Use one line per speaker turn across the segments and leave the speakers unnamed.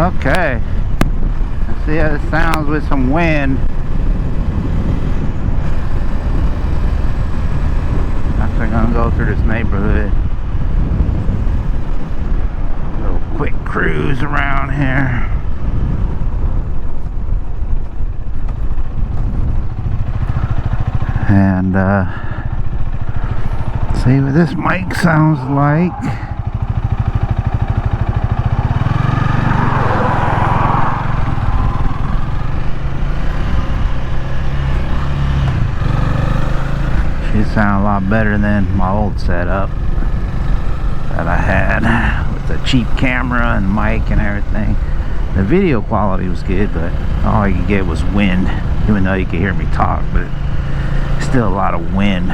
Okay, let's see how it sounds with some wind. After I'm gonna go through this neighborhood. A little quick cruise around here. And see what this mic sounds like. Should sound a lot better than my old setup that I had with the cheap camera and mic and everything. The video quality was good, but all you could get was wind, even though you could hear me talk, but still a lot of wind.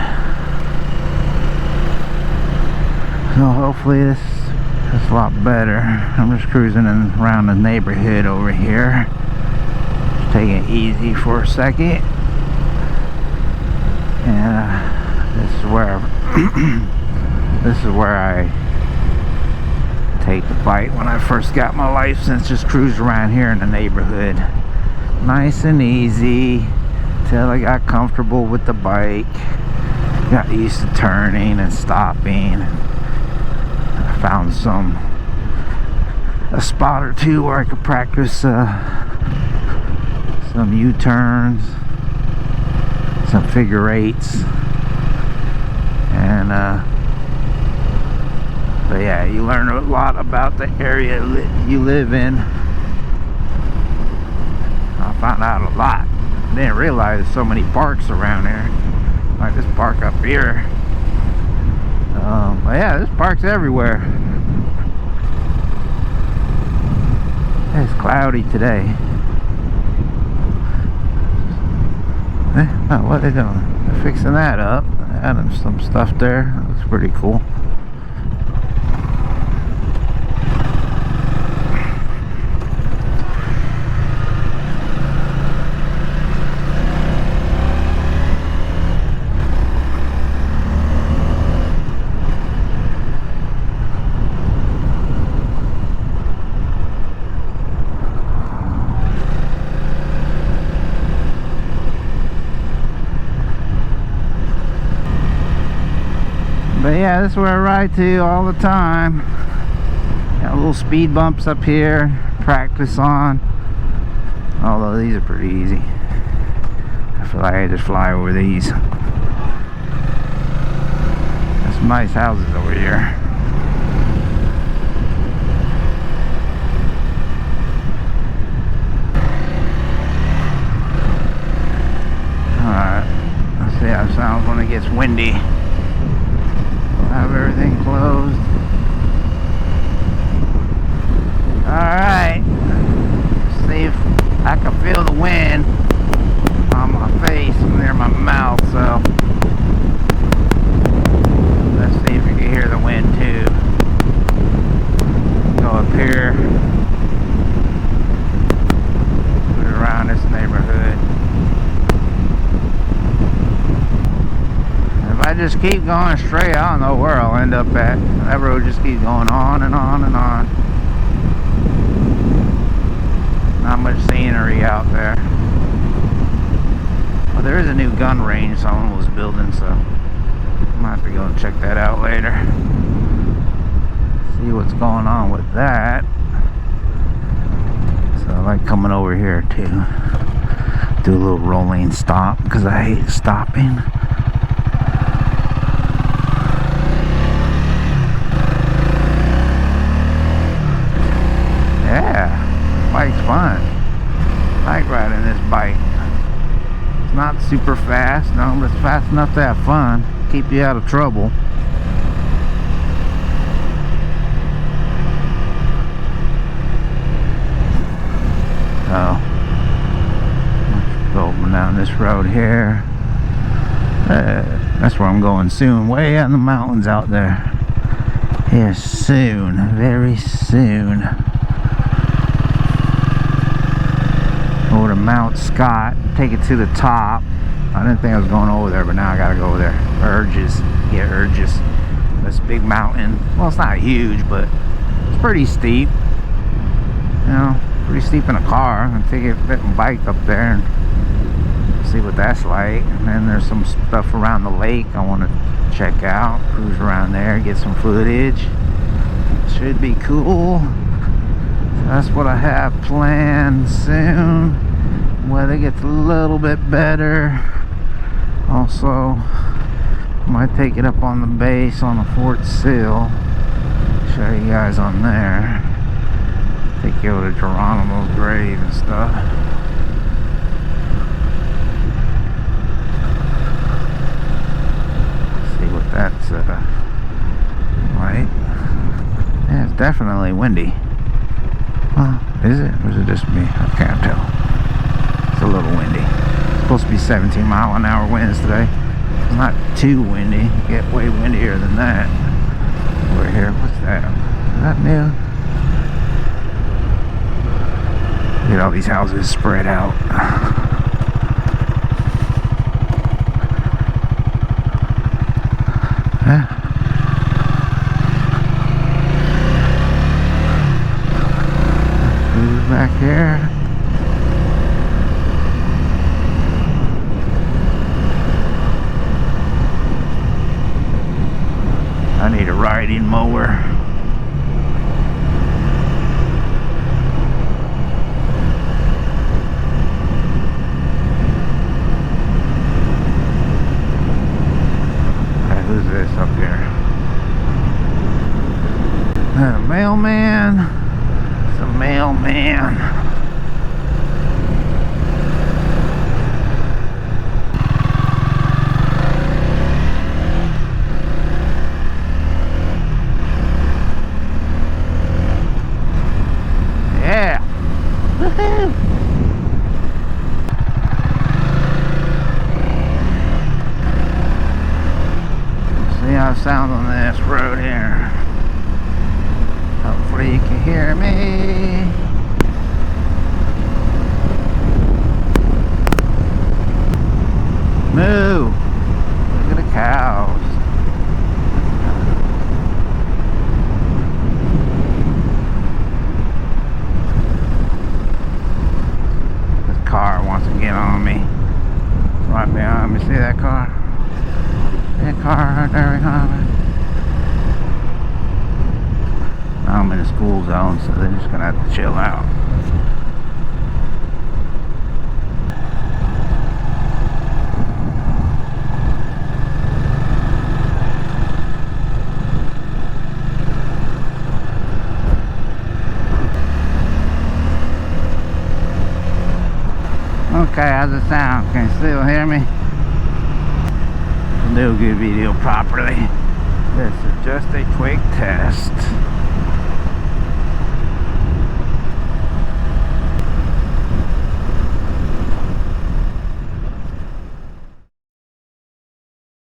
So hopefully this is a lot better. I'm just cruising around the neighborhood over here, just taking it easy for a second. And this is where this is where I take the bike when I first got my license. Just cruise around here in the neighborhood, nice and easy, till I got comfortable with the bike, got used to turning and stopping. I found a spot or two where I could practice some U-turns, some figure eights, and but yeah, you learn a lot about the area you live in. I found out a lot. Didn't realize there's so many parks around here, like this park up here. But yeah, there's parks everywhere. It's cloudy today. Oh, what are they doing? They're fixing that up, adding some stuff there. Looks pretty cool. But yeah, this is where I ride to all the time. Got little speed bumps up here, practice on. Although these are pretty easy. I feel like I just fly over these. There's some nice houses over here. Alright, let's see how it sounds when it gets windy. Have everything closed. Alright, see if I can feel the wind on my face and near my mouth, so let's see if you can hear the wind too. Go up here, put it around this neighborhood. If I just keep going straight, I don't know where I'll end up at. That road just keeps going on and on and on. Not much scenery out there. Well, there is a new gun range someone was building, so I might have to go and check that out later. See what's going on with that. So I like coming over here too. Do a little rolling stop because I hate stopping. Yeah, bike's fun. I like riding this bike. It's not super fast, no, but it's fast enough to have fun. Keep you out of trouble. So, let's go down this road here. That's where I'm going soon. Way out in the mountains out there. Here soon, very soon. Over to Mount Scott, take it to the top. I didn't think I was going over there, but now I gotta go over there. Urges, yeah, Urges. This big mountain. Well, it's not huge, but it's pretty steep. You know, pretty steep in a car. I'm gonna take a bike up there and see what that's like. And then there's some stuff around the lake I want to check out. Cruise around there, get some footage. Should be cool. So that's what I have planned soon. Weather gets a little bit better. Also, might take it up on the base on the Fort Sill. Show you guys on there. Take you over to Geronimo's grave and stuff. See what that's like. Yeah, it's definitely windy. Well, is it? Or is it just me? I can't tell. It's a little windy. It's supposed to be 17-mile-an-hour winds today. It's not too windy. Get way windier than that. Over here, what's that? Is that new? Look at all these houses spread out. Huh? Who's back here? I need a riding mower. Hey, who's this up here? A mailman. It's a mailman. See how it sounds on this road here. Hopefully you can hear me. Moo! Look at the cows. Car wants to get on me. Right behind me. See that car? That car right there behind me. Now I'm in a school zone, so they're just gonna have to chill out. Okay, how's it sound? Can you still hear me? I'll do a good video properly. This is just a quick test.